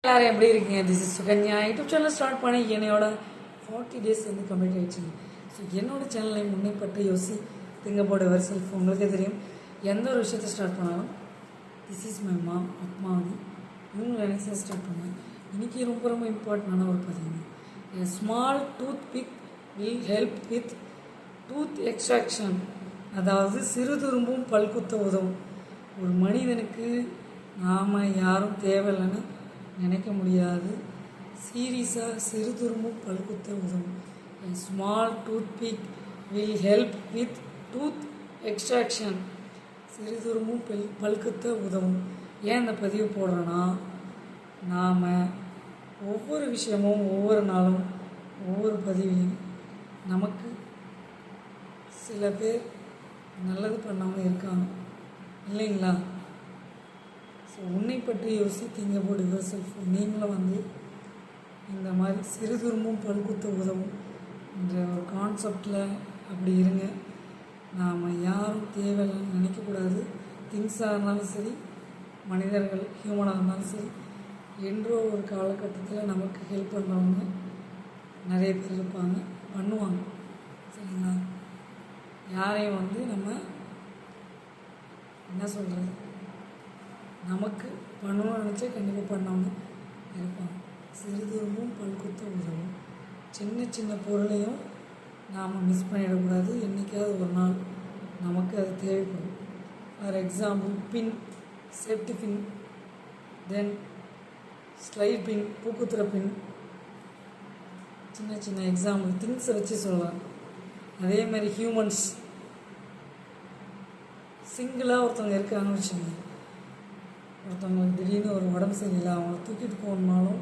எல்லாரும் எப்படி இருக்கீங்க? This is Sukanya. YouTube channel start பண்ணி என்னையோட 40 days வந்து கம்ப்ளீட் ஆகிடுச்சுங்க. ஸோ என்னோடய சேனலை முன்னேப்பட்டு யோசி திங்கப்போட யுவர் செல்ஃப். உங்களுக்கே தெரியும், எந்த ஒரு விஷயத்தை ஸ்டார்ட் பண்ணாலும் திஸ் இஸ் மை மாம் ஆத்மாவதி இவங்க நினைச்சா ஸ்டார்ட் பண்ணுவேன். இன்றைக்கி ரொம்ப ரொம்ப இம்பார்ட்டண்டான ஒரு பதிவுங்க. A small toothpick will help with tooth extraction. அதாவது சிறு துரும்பும் பல்குத்த உதவும். ஒரு மனிதனுக்கு நாம் யாரும் தேவையில்லைன்னு நினைக்க முடியாது. சீரியஸாக சிறு துரும்பும் பல்குத்த உதவும். A small toothpick will help with tooth extraction. சிறு துரும்பும் பல்குத்த உதவும். ஏன் இந்த பதிவு போடுறோன்னா, நாம் ஒவ்வொரு விஷயமும் ஒவ்வொரு நாளும் ஒவ்வொரு பதிவிலையும் நமக்கு சில பேர் நல்லது பண்ணவங்க இருக்காங்க இல்லைங்களா? ஸோ உன்னை பற்றி யோசி திங்க போட் யுவர் செல்ஃப். நீங்களும் வந்து இந்த மாதிரி சிறு துரும்பும் பல்குத்த உதவும் என்ற ஒரு கான்செப்டில் அப்படி இருங்க. நாம் யாரும் தேவையில்லைன்னு நினைக்கக்கூடாது. திங்ஸாக இருந்தாலும் சரி, மனிதர்கள் ஹியூமனாக இருந்தாலும் சரி, என்றோ ஒரு காலகட்டத்தில் நமக்கு ஹெல்ப் பண்ணுறவங்க நிறைய பேர் இருப்பாங்க, பண்ணுவாங்க. சரிங்களா? யாரையும் வந்து நம்ம என்ன சொல்கிறது, நமக்கு பண்ணணும்னு நினச்சா கண்டிப்பாக பண்ணவங்க இருப்பாங்க. சிறுதுரும்பும் பல்குத்த உதவும். சின்ன சின்ன பொருளையும் நாம் மிஸ் பண்ணிடக்கூடாது. என்றைக்காவது ஒரு நாள் நமக்கு அது தேவைப்படும். For example pin, safety pin, then slide pin, பூக்குத்துற பின், சின்ன சின்ன எக்ஸாம்பிள் திங்ஸை வச்சு சொல்லலாம். அதே மாதிரி ஹியூமன்ஸ் சிங்கிளாக ஒருத்தவங்க இருக்காங்கன்னு வச்சுக்கோங்க. ஒருத்தவங்களுக்கு திடீர்னு ஒரு உடம்பு சரியில்லை, அவங்கள தூக்கிட்டு போகணுன்னாலும்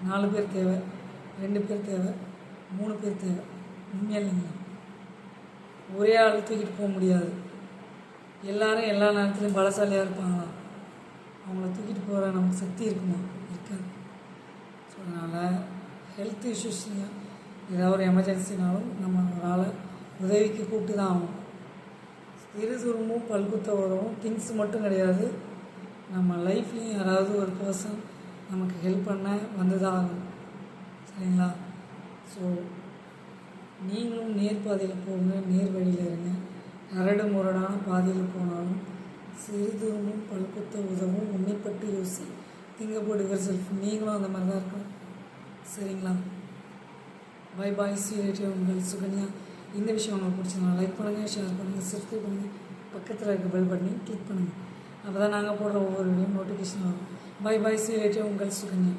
4 பேர் தேவை, 2 பேர் தேவை, 3 பேர் தேவை. உண்மையாக இல்லைங்களா? ஒரே ஆள் தூக்கிட்டு போக முடியாது. எல்லாரும் எல்லா நேரத்துலையும் பலசாலியாக இருப்பாங்களா? அவங்கள தூக்கிட்டு போகிற நமக்கு சக்தி இருக்குமா? இருக்காது. ஸோ அதனால் ஹெல்த் இஷ்யூஸ்லையும் ஏதாவது ஒரு எமர்ஜென்சினாலும் நம்ம ஒரு ஆளை உதவிக்கு கூப்பிட்டு தான் ஆகணும். சிறு துரும்பும் பல்குத்த உதவும். திங்ஸ் மட்டும் கிடையாது, நம்ம லைஃப்லேயும் யாராவது ஒரு பர்சன் நமக்கு ஹெல்ப் பண்ண வந்து தான் ஆகும். சரிங்களா? ஸோ நீங்களும் நேர்பாதையில் போங்க, நேர் வழியில் இருங்க. கரடு முரடான பாதையில் போனாலும் சிறு துரும்பும் பல்குத்த உதவும். உன்னைப்பட்டு யோசி திங்கப்போட் யுவர் செல்ஃப். நீங்களும் அந்த மாதிரி தான் இருக்கணும். சரிங்களா? By bye. சீரியேட்டிவ் உங்கள் சுகன்யா. இந்த விஷயம் உங்களுக்கு பிடிச்சதுனா லைக் பண்ணுங்கள், ஷேர் பண்ணுங்கள், சப்ஸ்கிரைப் பண்ணுங்கள். பக்கத்தில் இருக்க பெல் பட்டனையும் கிளிக் பண்ணுங்கள். அப்போ தான் நாங்கள் போடுற ஒவ்வொரு வீடியோ நோட்டிஃபிகேஷன் வரும். Bye bye. சீரியேட்டிவ் உங்கள் சுகன்யா.